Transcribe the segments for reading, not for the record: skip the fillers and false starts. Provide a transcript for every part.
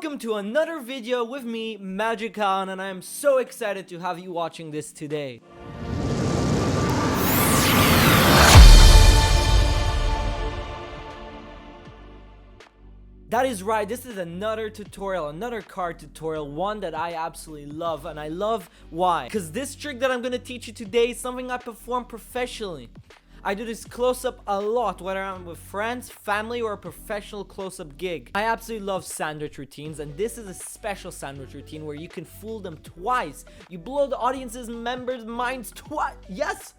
welcome to another video with me, Magic Alon, and I am so excited to have you watching this today. That is right, this is another tutorial, another card tutorial, one that I absolutely love, and I love why. Because this trick that I'm going to teach you today is something I perform professionally. I do this close-up a lot, whether I'm with friends, family, or a professional close-up gig. I absolutely love sandwich routines, and this is a special sandwich routine where you can fool them twice. You blow the audience's members' minds twice. Yes,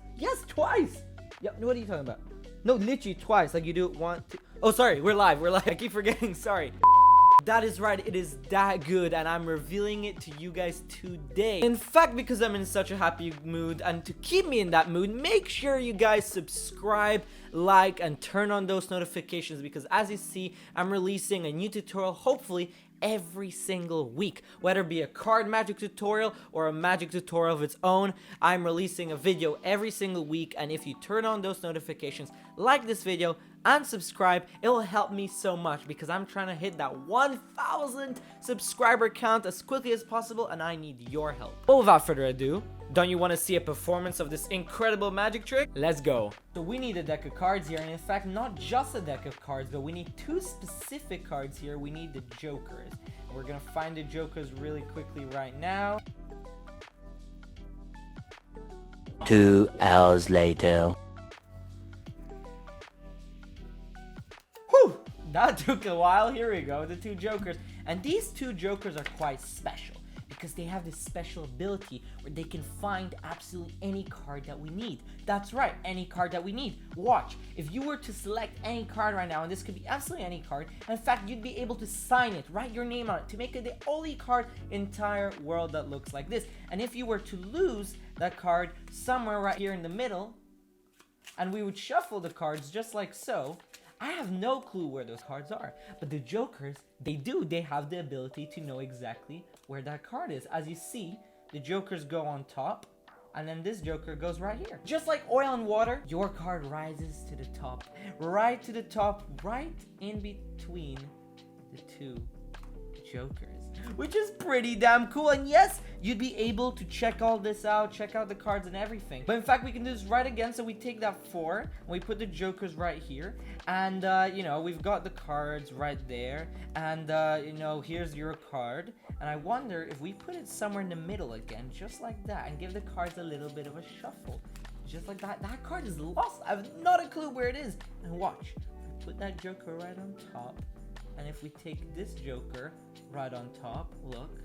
twice. Yeah, what are you talking about? No, literally twice. Like you do it one, two. Oh, sorry, we're live. I keep forgetting. Sorry. That is right, it is that good, and I'm revealing it to you guys today. In fact, because I'm in such a happy mood, and to keep me in that mood, make sure you guys subscribe, like, and turn on those notifications, because as you see, I'm releasing a new tutorial, hopefully, every single week. Whether it be a card magic tutorial or a magic tutorial of its own, I'm releasing a video every single week, and if you turn on those notifications, like this video, and subscribe, it will help me so much because I'm trying to hit that 1,000 subscriber count as quickly as possible, and I need your help. But without further ado, don't you want to see a performance of this incredible magic trick? Let's go. So we need a deck of cards here, and in fact, not just a deck of cards, but we need two specific cards here. We need the jokers. We're gonna find the jokers really quickly right now. 2 hours later. Whew, that took a while. Here we go, the two jokers. And these two jokers are quite special because they have this special ability where they can find absolutely any card that we need. That's right, any card that we need. Watch, if you were to select any card right now, and this could be absolutely any card, in fact, you'd be able to sign it, write your name on it, to make it the only card in the entire world that looks like this. And if you were to lose that card somewhere right here in the middle, and we would shuffle the cards just like so, I have no clue where those cards are, but the jokers, they do. They have the ability to know exactly where that card is. As you see, the jokers go on top, and then this joker goes right here. Just like oil and water, your card rises to the top, right to the top, right in between the two jokers, which is pretty damn cool. And yes, you'd be able to check all this out, check out the cards and everything. But in fact, we can do this right again. So we take that 4 and we put the jokers right here, and you know, we've got the cards right there, and you know, here's your card. And I wonder if we put it somewhere in the middle again, just like that, and give the cards a little bit of a shuffle, just like that. That card is lost. I have not a clue where it is. And watch, put that joker right on top, and if we take this joker right on top, look,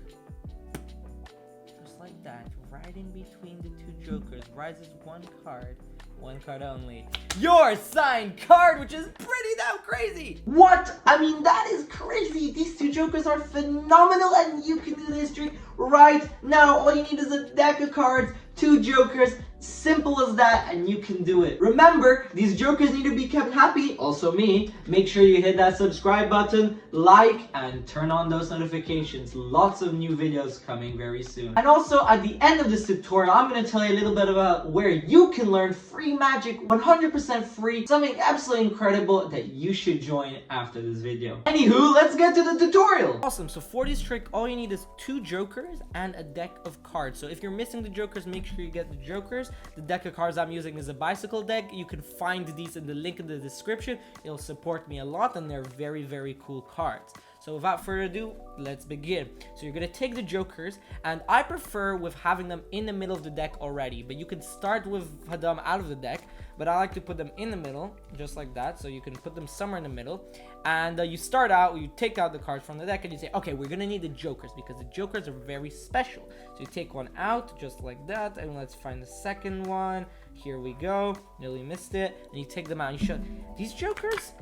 just like that, right in between the two jokers rises one card only, your signed card, which is pretty damn crazy. What? I mean, that is crazy. These two jokers are phenomenal, and you can do this trick right now. All you need is a deck of cards, two jokers, simple as that, and you can do it. Remember, these jokers need to be kept happy, also me. Make sure you hit that subscribe button, like, and turn on those notifications. Lots of new videos coming very soon. And also, at the end of this tutorial, I'm going to tell you a little bit about where you can learn free magic, 100% free, something absolutely incredible that you should join after this video. Anywho, let's get to the tutorial. Awesome, so for this trick, all you need is two jokers and a deck of cards. So if you're missing the jokers, make sure you get the jokers. The deck of cards I'm using is a bicycle deck. You can find these in the link in the description. It'll support me a lot, and they're very, very cool cards. So without further ado, let's begin. So you're going to take the jokers, and I prefer with having them in the middle of the deck already, but you can start with them out of the deck, but I like to put them in the middle, just like that. So you can put them somewhere in the middle, and you start out, you take out the cards from the deck, and you say, okay, we're going to need the jokers, because the jokers are very special. So you take one out, just like that, and let's find the second one. Here we go. Nearly missed it. And you take them out, and you show these jokers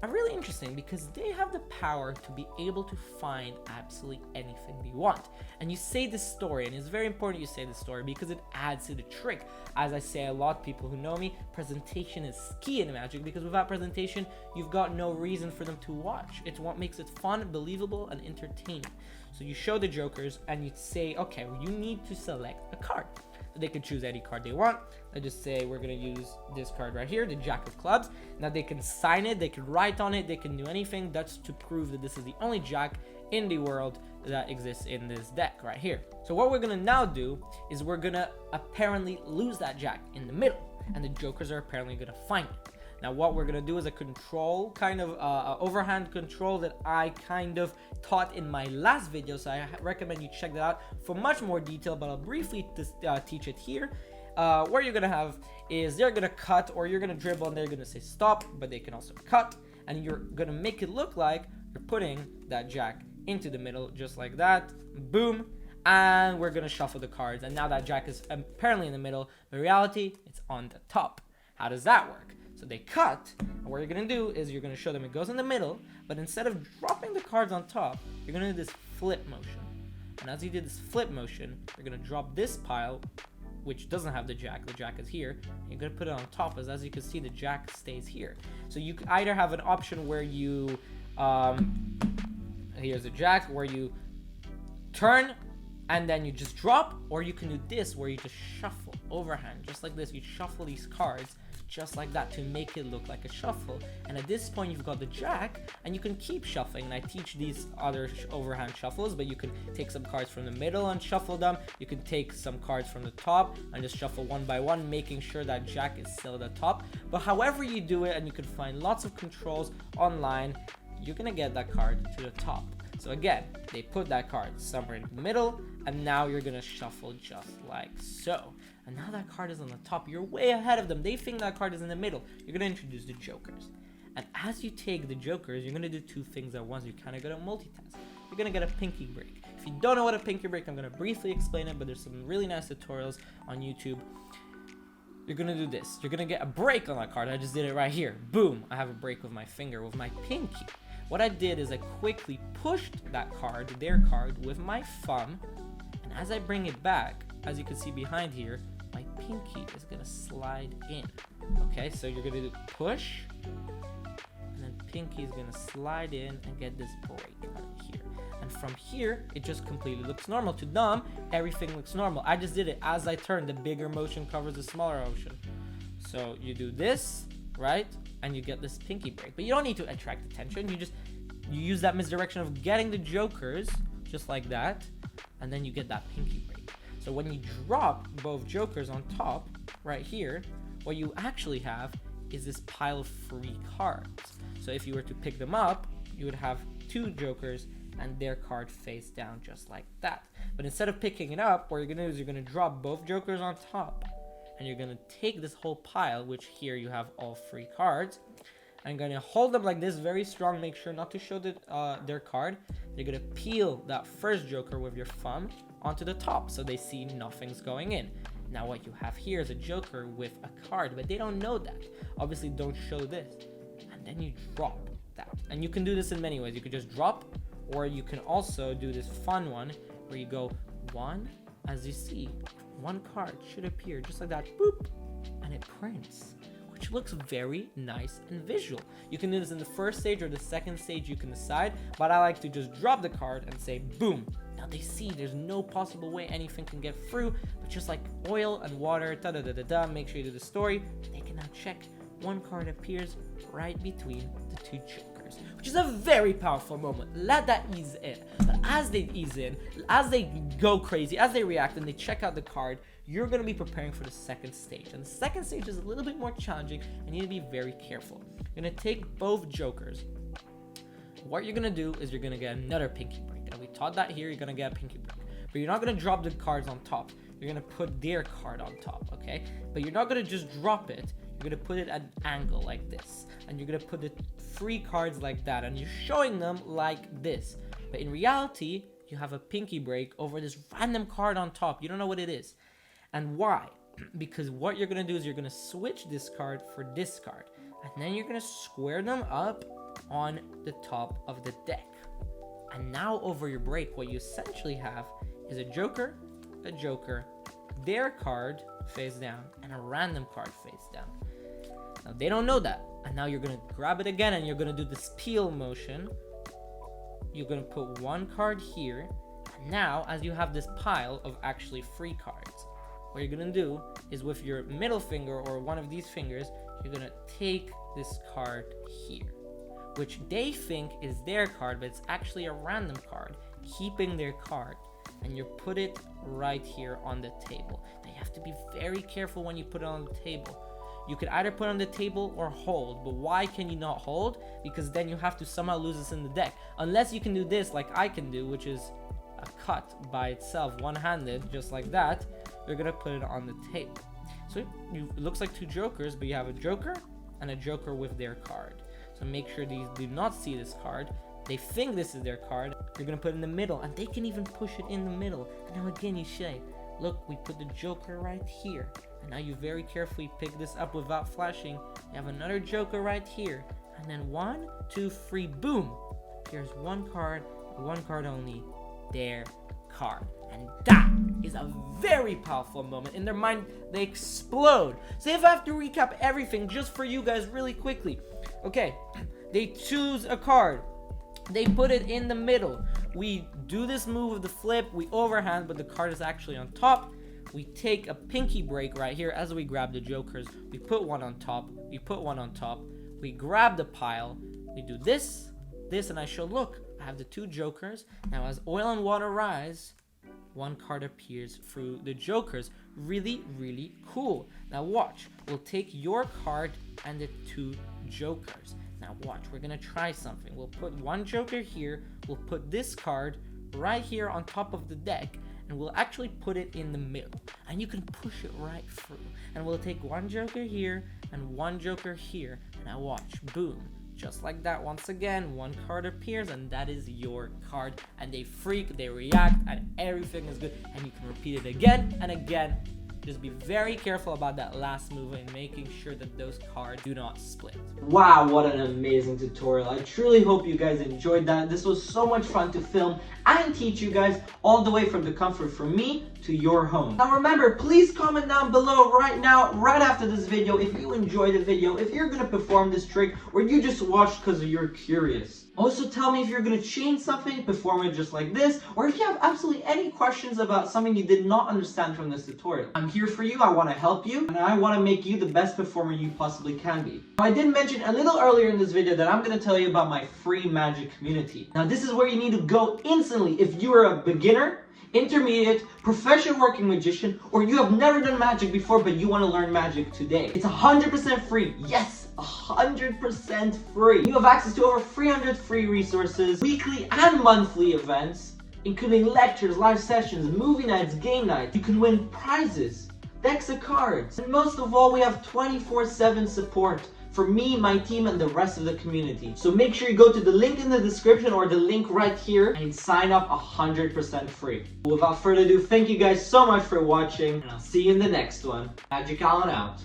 are really interesting because they have the power to be able to find absolutely anything they want. And you say this story, and it's very important you say this story because it adds to the trick. As I say a lot, people who know me, presentation is key in magic, because without presentation, you've got no reason for them to watch. It's what makes it fun, believable, and entertaining. So you show the jokers, and you say, okay, well, you need to select a card. They can choose any card they want. I just say we're going to use this card right here, the Jack of Clubs. Now they can sign it, they can write on it, they can do anything. That's to prove that this is the only Jack in the world that exists in this deck right here. So what we're gonna now do is we're gonna apparently lose that jack in the middle, and the jokers are apparently gonna find it. Now what we're gonna do is a control, kind of overhand control that I kind of taught in my last video, so I recommend you check that out for much more detail, but I'll briefly teach it here. What you're gonna have is they're gonna cut, or you're gonna dribble and they're gonna say stop, but they can also cut, and you're gonna make it look like you're putting that jack into the middle, just like that. Boom. And we're gonna shuffle the cards, and now that jack is apparently in the middle, but in reality it's on the top. How does that work? So they cut, and what you're gonna do is you're gonna show them it goes in the middle, but instead of dropping the cards on top, you're gonna do this flip motion. And as you do this flip motion, you're gonna drop this pile, which doesn't have the jack is here, and you're gonna put it on top, as you can see the jack stays here. So you could either have an option where you here's a jack, where you turn and then you just drop, or you can do this where you just shuffle overhand, just like this. You shuffle these cards just like that to make it look like a shuffle, and at this point you've got the jack, and you can keep shuffling. And I teach these other overhand shuffles, but you can take some cards from the middle and shuffle them. You can take some cards from the top and just shuffle one by one, making sure that jack is still at the top. But however you do it, and you can find lots of controls online, you're gonna get that card to the top. So again, they put that card somewhere in the middle, and now you're gonna shuffle just like so. And now that card is on the top, you're way ahead of them. They think that card is in the middle. You're gonna introduce the jokers. And as you take the jokers, you're gonna do two things at once. You're kind of gonna multitask. You're gonna get a pinky break. If you don't know what a pinky break, I'm gonna briefly explain it, but there's some really nice tutorials on YouTube. You're gonna do this. You're gonna get a break on that card. I just did it right here. Boom, I have a break with my finger, with my pinky. What I did is I quickly pushed that card, their card, with my thumb, and as I bring it back, as you can see behind here, my pinky is gonna slide in. Okay, so you're gonna do push, and then pinky is gonna slide in and get this break right here. And from here, it just completely looks normal. To them, everything looks normal. I just did it as I turn. The bigger motion covers the smaller motion. So you do this, right? And you get this pinky break. But you don't need to attract attention. You use that misdirection of getting the jokers, just like that, and then you get that pinky break. So when you drop both jokers on top, right here, what you actually have is this pile of free cards. So if you were to pick them up, you would have two jokers and their card face down, just like that. But instead of picking it up, what you're gonna do is you're gonna drop both jokers on top, and you're gonna take this whole pile, which here you have all free cards, and you're gonna hold them like this, very strong. Make sure not to show their card. You're gonna peel that first joker with your thumb onto the top, so they see nothing's going in. Now what you have here is a joker with a card, but they don't know that. Obviously, don't show this. And then you drop that. And you can do this in many ways. You could just drop, or you can also do this fun one where you go one, as you see, one card should appear just like that, boop, and it prints, which looks very nice and visual. You can do this in the first stage or the second stage, you can decide, but I like to just drop the card and say boom. Now they see there's no possible way anything can get through, but just like oil and water, make sure you do the story. They can now check. One card appears right between the two jokers, which is a very powerful moment. Let that ease in. But as they ease in, as they go crazy, as they react and they check out the card, you're going to be preparing for the second stage. And the second stage is a little bit more challenging, and you need to be very careful. You're going to take both jokers. What you're going to do is you're going to get another pinky break. And we taught that here, you're going to get a pinky break. But you're not going to drop the cards on top. You're going to put their card on top, okay? But you're not going to just drop it. You're going to put it at an angle like this. And you're going to put the free cards like that. And you're showing them like this. But in reality, you have a pinky break over this random card on top. You don't know what it is. And why? Because what you're going to do is you're going to switch this card for this card. And then you're going to square them up on the top of the deck. And now over your break, what you essentially have is a joker, their card face down, and a random card face down. Now they don't know that. And now you're going to grab it again and you're going to do this peel motion. You're going to put one card here. And now, as you have this pile of actually free cards, what you're going to do is with your middle finger or one of these fingers, you're going to take this card here, which they think is their card, but it's actually a random card, keeping their card, and you put it right here on the table. Now you have to be very careful when you put it on the table. You could either put it on the table or hold, but why can you not hold? Because then you have to somehow lose this in the deck. Unless you can do this like I can do, which is a cut by itself, one-handed, just like that. You're gonna put it on the table. So it looks like two jokers, but you have a joker and a joker with their card. So make sure these do not see this card. They think this is their card. You're gonna put it in the middle, and they can even push it in the middle. And now again, you say, look, we put the joker right here. And now you very carefully pick this up without flashing. You have another joker right here. And then 1, 2, 3, boom. Here's one card only, their card. And that is a very powerful moment. In their mind, they explode. So if I have to recap everything just for you guys really quickly. Okay, they choose a card. They put it in the middle. We do this move of the flip. We overhand, but the card is actually on top. We take a pinky break right here as we grab the jokers. We put one on top. We put one on top. We grab the pile. We do this, and I show, look, I have the two jokers. Now as oil and water rise, one card appears through the jokers. Really, really cool. Now watch. We'll take your card and the two jokers. Now watch. We're going to try something. We'll put one joker here. We'll put this card right here on top of the deck. And we'll actually put it in the middle. And you can push it right through. And we'll take one joker here and one joker here. And now watch. Boom. Just like that, once again, one card appears, and that is your card. And they freak, they react, and everything is good. And you can repeat it again and again. Just be very careful about that last move and making sure that those cards do not split. Wow, what an amazing tutorial. I truly hope you guys enjoyed that. This was so much fun to film and teach you guys all the way from the comfort from me to your home. Now remember, please comment down below right now, right after this video, if you enjoyed the video, if you're gonna perform this trick, or you just watched because you're curious. Also tell me if you're gonna change something, perform it just like this, or if you have absolutely any questions about something you did not understand from this tutorial. I'm here for you, I wanna help you, and I wanna make you the best performer you possibly can be. Now, I did mention a little earlier in this video that I'm gonna tell you about my free magic community. Now this is where you need to go instantly if you are a beginner, intermediate, professional working magician, or you have never done magic before but you want to learn magic today. It's 100% free. Yes, 100% free. You have access to over 300 free resources, weekly and monthly events, including lectures, live sessions, movie nights, game nights. You can win prizes, decks of cards, and most of all, we have 24/7 support for me, my team, and the rest of the community. So make sure you go to the link in the description or the link right here and sign up 100% free. Without further ado, thank you guys so much for watching, and I'll see you in the next one. Magic Alon out.